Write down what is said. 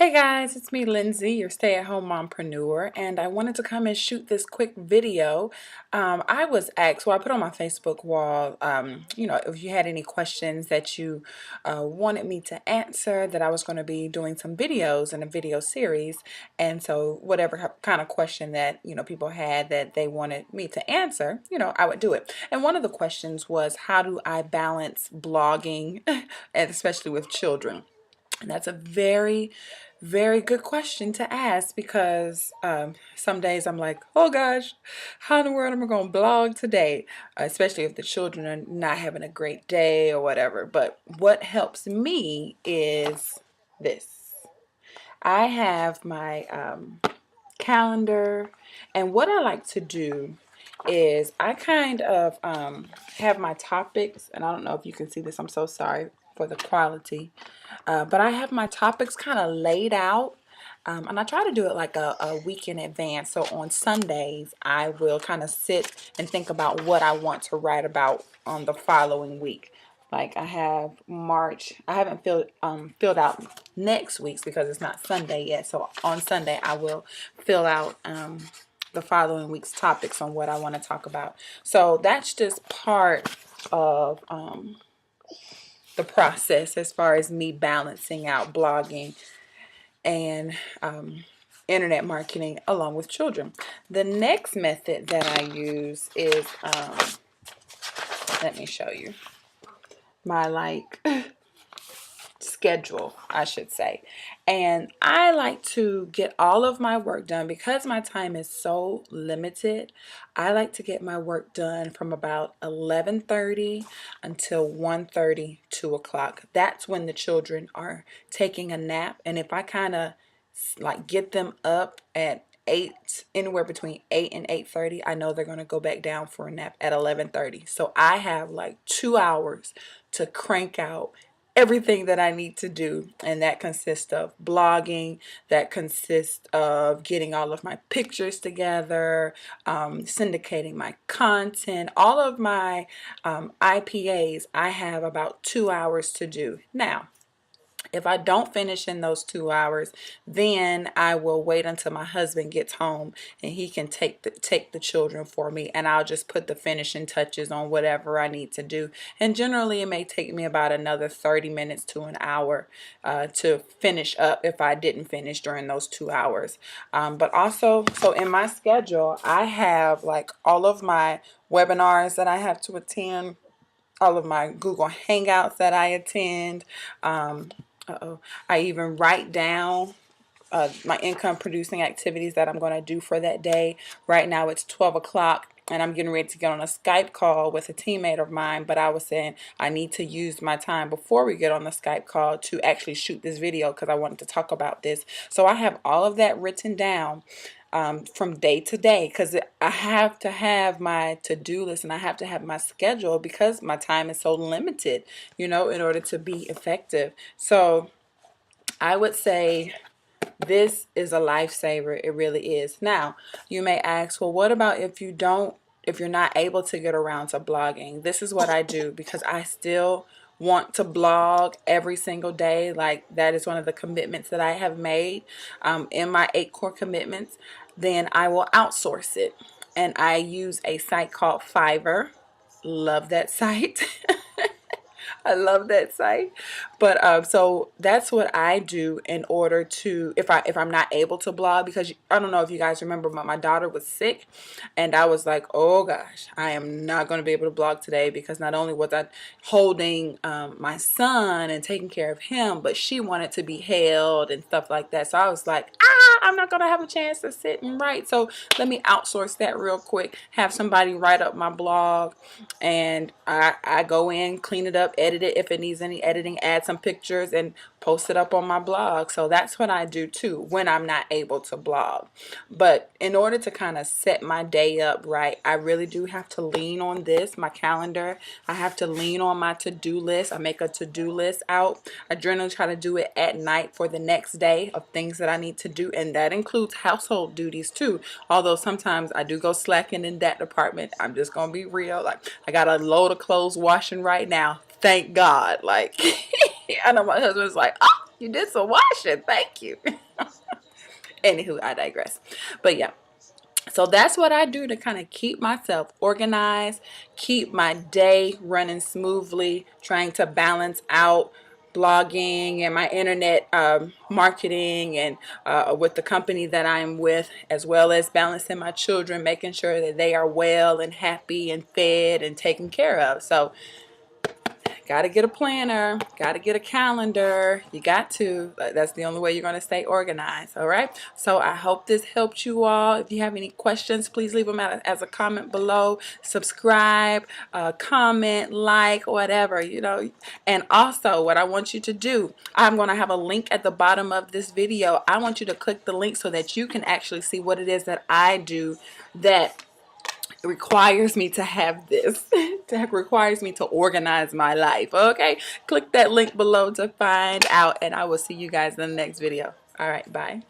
Hey guys, it's me, Lindsay, your stay-at-home mompreneur, and I wanted to come and shoot this quick video. I was asked, well, I put on my Facebook wall, if you had any questions that you wanted me to answer, that I was going to be doing some videos in a video series, and so whatever kind of question that, people had that they wanted me to answer, I would do it. And one of the questions was, how do I balance blogging, and especially with children? And that's a very, very good question to ask because some days I'm like, oh gosh, how in the world am I going to blog today? Especially if the children are not having a great day or whatever. But what helps me is this. I have my calendar, and what I like to do is I kind of have my topics, and I don't know if you can see this, I'm so sorry for the quality, but I have my topics kind of laid out. And I try to do it like a week in advance. So on Sundays, I will kind of sit and think about what I want to write about on the following week. Like I have March, I haven't filled out next week's because it's not Sunday yet. So on Sunday, I will fill out the following week's topics on what I want to talk about. So that's just part of the process as far as me balancing out blogging and internet marketing along with children. The next method that I use is, let me show you my schedule, I should say. And I like to get all of my work done because my time is so limited. I like to get my work done from about 11:30 until 1:30, 2 o'clock. That's when the children are taking a nap. And if I kind of get them up at 8, anywhere between 8 and 8:30, I know they're going to go back down for a nap at 11:30. So I have like 2 hours to crank out everything that I need to do, and that consists of blogging, that consists of getting all of my pictures together, syndicating my content, all of my IPAs. I have about 2 hours to do. Now, if I don't finish in those 2 hours, then I will wait until my husband gets home and he can take the children for me, and I'll just put the finishing touches on whatever I need to do. And generally, it may take me about another 30 minutes to an hour to finish up if I didn't finish during those 2 hours. But also, so in my schedule, I have like all of my webinars that I have to attend, all of my Google Hangouts that I attend. I even write down my income producing activities that I'm going to do for that day. Right now it's 12 o'clock and I'm getting ready to get on a Skype call with a teammate of mine, but I was saying I need to use my time before we get on the Skype call to actually shoot this video because I wanted to talk about this. So I have all of that written down from day to day, because I have to have my to-do list and I have to have my schedule because my time is so limited, in order to be effective. So I would say this is a lifesaver. It really is. Now, you may ask, well, what about if you're not able to get around to blogging? This is what I do because I still want to blog every single day. Like, that is one of the commitments that I have made in my 8 core commitments. Then I will outsource it, and I use a site called Fiverr. Love that site. I love that site. But so that's what I do in order to, if I'm not able to blog, because I don't know if you guys remember, but my daughter was sick and I was like, oh gosh, I am not going to be able to blog today, because not only was I holding my son and taking care of him, but she wanted to be held and stuff like that. So I was like, I'm not going to have a chance to sit and write. So let me outsource that real quick, have somebody write up my blog, and I go in, clean it up, edit it if it needs any editing, add some pictures, and post it up on my blog. So that's what I do too when I'm not able to blog. But in order to kind of set my day up right, I really do have to lean on this, my calendar. I have to lean on my to-do list. I make a to-do list out. I generally try to do it at night for the next day of things that I need to do, and that includes household duties too. Although sometimes I do go slacking in that department. I'm just gonna be real. Like, I got a load of clothes washing right now. Thank God. Like, I know my husband's like, oh, You did some washing. Thank you. Anywho, I digress. But yeah. So that's what I do to kind of keep myself organized, keep my day running smoothly, trying to balance out blogging and my internet marketing and with the company that I'm with, as well as balancing my children, making sure that they are well and happy and fed and taken care of. So got to get a planner, got to get a calendar. You got to. That's the only way you're going to stay organized. All right. So I hope this helped you all. If you have any questions, please leave them as a comment below. Subscribe, comment, like, whatever, you know. And also what I want you to do, I'm going to have a link at the bottom of this video. I want you to click the link so that you can actually see what it is that I do that requires me to have this that requires me to organize my life. Okay, click that link below to find out, and I will see you guys in the next video. All right, bye.